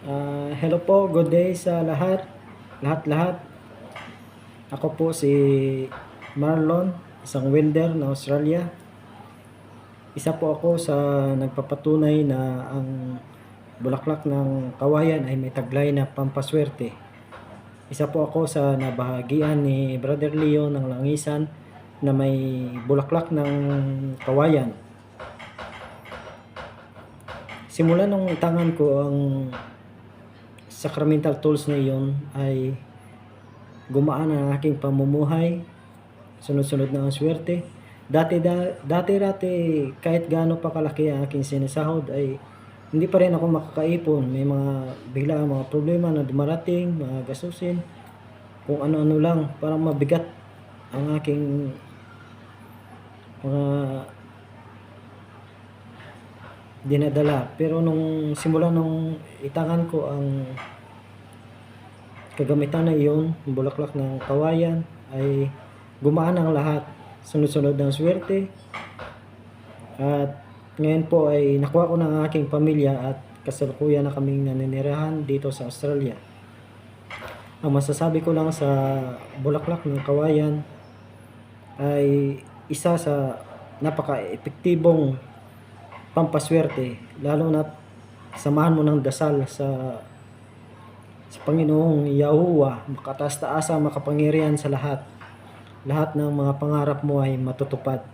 Hello po, good day sa lahat-lahat. Ako po si Marlon, isang welder na Australia. Isa po ako sa nagpapatunay na ang bulaklak ng kawayan ay may taglay na pampaswerte. Isa po ako sa nabahagian ni Brother Leo ng Langisan na may bulaklak ng kawayan. Simula nung itangan ko ang sacramental tools na iyon ay gumaan ang aking pamumuhay, sunod-sunod na ang swerte. Dati kahit gaano pa kalaki ang aking sinasahod ay hindi pa rin ako makakaipon. May mga problema na dumarating, mga gastusin, kung ano-ano lang, parang mabigat ang aking mga dinadala. Pero simula nung itangan ko ang kagamitan na iyon, bulaklak ng kawayan, ay gumaan ang lahat, sunod-sunod ng swerte. At ngayon po ay nakuha ko ng aking pamilya at kasalukuyan na kaming naninirahan dito sa Australia. Ang masasabi ko lang sa bulaklak ng kawayan ay isa sa napaka-epektibong pampaswerte, lalo na samahan mo ng dasal sa Panginoong Yahuwah, makataas-taasa, makapangyarihan sa lahat. Lahat ng mga pangarap mo ay matutupad.